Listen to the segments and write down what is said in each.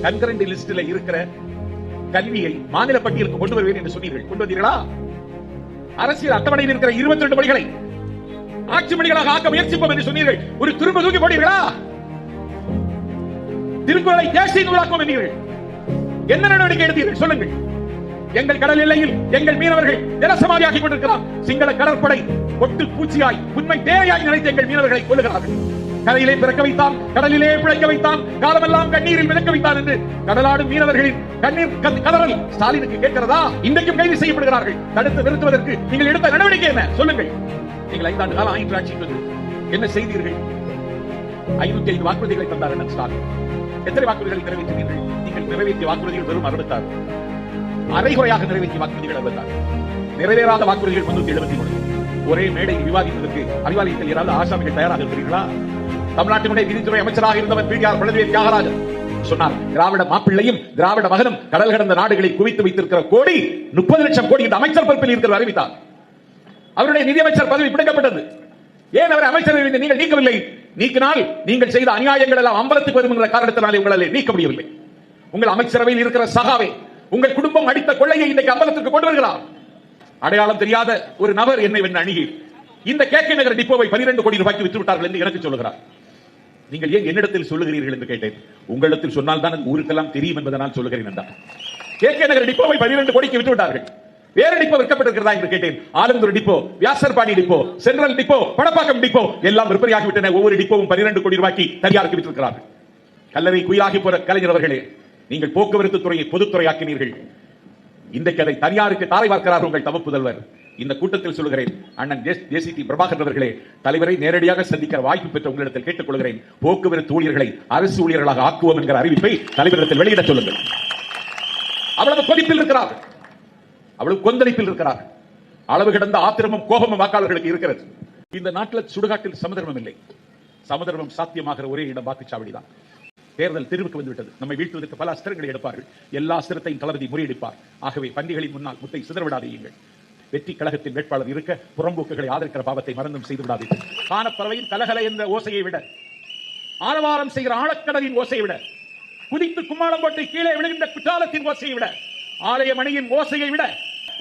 Concurrent லிஸ்ட்ல இருக்கிற கல்வியை மாநில பட்டியலுக்கு கொண்டு வருவேன் என்று சொன்னீர்கள். கொண்டு வந்தீர்களா? அரசியல் அட்டவணையில் இருக்கிற 22 மொழிகளை ஆட்சி மொழிகளாக ஆக்க முயற்சிப்போம் என்று சொன்னீர்கள். ஒரு திரும்ப தூக்கி போடுவீர்களா? திருக்குறளை தேசிய நூலாக்கும் என்றீர்கள். என்ன நடவடிக்கை எடுத்தீர்கள் சொல்லுங்கள். எங்கள் கடல் எல்லையில் எங்கள் மீனவர்கள் ஜலசமாதியாகிக் கொண்டிருக்கிறார். சிங்கள கடற்படை ஒட்டு பூச்சியாய் உண்மை தேவையாய் நினைத்து எங்கள் மீனவர்களை கொள்ளுகிறார்கள். கரையிலே பிறக்க வைத்தான், கடலிலே பிழைக்க வைத்தான், காலமெல்லாம் கண்ணீரில் மிதக்க வைத்தான் என்று கடலாடும் மீனவர்களின் கண்ணீர் கதறல் ஸ்டாலினுக்கு கேட்கிறதா? இன்றைக்கும் கைது செய்யப்படுகிறார்கள். தடுத்து நிறுத்துவதற்கு நீங்கள் எடுத்த நடவடிக்கை என்ன சொல்லுங்கள். நீங்கள் 5 ஆண்டு காலம் ஆயிற்று ஆட்சிக்கு என்ன செய்தீர்கள்? 505 வாக்குறுதிகளை தந்தார் அண்ணன் ஸ்டாலின். எத்தனை வாக்குறுதிகளை நிறைவேற்றினீர்கள்? நீங்கள் நிறைவேற்றிய வாக்குறுதிகள் வெறும் 66. அரைகுறையாக நிறைவேற்றிய வாக்குறுதிகள் 66. நிறைவேறாத வாக்குறுதிகள் 373. ஒரே மேடையில் விவாதிப்பதற்கு அறிவாலயத்தில் ஏதாவது ஆசாமிகள் தயாராக இருக்கிறீர்களா? தமிழ்நாட்டினுடைய நீதித்துறை அமைச்சராக இருந்தவர் பிடிஆர் பழனிவேல் தியாகராஜன் சொன்னார், திராவிட மாப்பிள்ளையும் திராவிட மகனும் கடல் கடந்த நாடுகளை குவித்து வைத்திருக்கிற கோடி 30 லட்சம் கோடி இந்த அமைச்சர் பொறுப்பில் இருக்கிற அறிவித்தார். அவருடைய நிதியமைச்சர் பதவி பிடிக்கப்பட்டது. ஏன் அவர் அமைச்சர் நீங்கள் நீக்கவில்லை? நீக்கினால் நீங்கள் செய்த அநியாயங்கள் எல்லாம் அம்பலத்துக்கு வரும் என்ற காரணத்தினாலே உங்களால் நீக்க முடியவில்லை. உங்கள் அமைச்சரவையில் இருக்கிற சகாவே உங்கள் குடும்பம் அடித்த கொள்ளையை இன்றைக்கு அம்பலத்திற்கு கொண்டு வருகிறார். அடையாளம் தெரியாத ஒரு நபர் என்னை அணுகி இந்த கேகே நகர் டிப்போவை 12 கோடி ரூபாய்க்கு விற்று விட்டார்கள் என்று எனக்கு சொல்லுகிறார். நீங்கள் ஏன் என்னிடத்தில் சொல்லுகிறீர்கள் என்று கேட்டேன். உங்களிடத்தில் சொன்னால் தான் ஊருக்கெல்லாம் தெரியும் என்பதனால் சொல்லுகிறேன் என்றார். கேகே நகர் டிப்போவை 12 கோடிக்கு விற்று விட்டார்கள். வேற டிப்போ விற்கப்பட்டிருக்கிறதா என்று கேட்டேன். Alandur depot, Vyasarpadi depot, central depot, Padappakkam depot எல்லாம் விற்பனையாகி விட்டன. ஒவ்வொரு டிப்போவும் 12 கோடி ரூபாய்க்கு தனியாருக்கு விற்றிருக்கிறார்கள். கல்லறை குயிலாகி போற கலைஞர் அவர்களே, நீங்கள் போக்குவரத்து துறையை பொதுத்துறையாக்கினீர்கள். இன்றைக்கு அதை தனியாருக்கு தாரை பார்க்கிறார் உங்கள் தவ புதல்வர். இந்த கூட்டத்தில் சொல்லுகிறேன், அண்ணன் ஜேசிடி பிரபாகர் அவர்களே, தலைவரை நேரடியாக சந்திக்க வாய்ப்பு பெற்ற உங்களிடத்தில் கேட்டுக் கொள்கிறேன். போக்குவரத்து ஊழியர்களை அரசு ஊழியர்களாக ஆக்குவோம் என்கிற அறிவிப்பை தலைவரிடத்தில் வெளியிட சொல்லுங்கள். அவ்வளவு கொதிப்பில் இருக்கிறார்கள், அவ்வளவு கொந்தளிப்பில் இருக்கிறார்கள். அளவு கிடந்த ஆத்திரமும் கோபமும் வாக்காளர்களுக்கு இருக்கிறது. இந்த நாட்டில் சுடுகாட்டில் சமதர்மம் இல்லை. சமதர்மம் சாத்தியமாகிற ஒரே இடம் வாக்குச்சாவடி தான். தேர்தல் தெருவுக்கு வந்துவிட்டது. நம்மை வீழ்த்துவதற்கு பல அஸ்திரங்களை எடுப்பார்கள். எல்லா அஸ்திரத்தையும் தளபதி முறியடிப்பார். ஆகவே பண்டிகளின் முன்னால் முத்தை சிதறவிடாதீர்கள். வெற்றி கழகத்தின் வேட்பாளர் இருக்க புறம்போக்குகளை ஆதரிக்கிற பாவத்தை மறந்தும் செய்து விடாதீர்கள். காணப்பறவையின் கலகல என்ற ஓசையை விட, ஆரவாரம் செய்கிற ஆழக்கடலின் ஓசையை விட, குதித்து கும்மாளம் போட்டு கீழே விழுகின்ற குற்றாலத்தின் ஓசையை விட, ஆலய மணியின் ஓசையை விட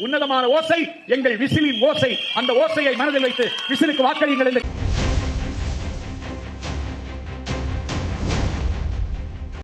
உன்னதமான ஓசை எங்கள் விசிலின் ஓசை. அந்த ஓசையை மனதில் வைத்து விசிலுக்கு வாக்களியுங்கள் என்று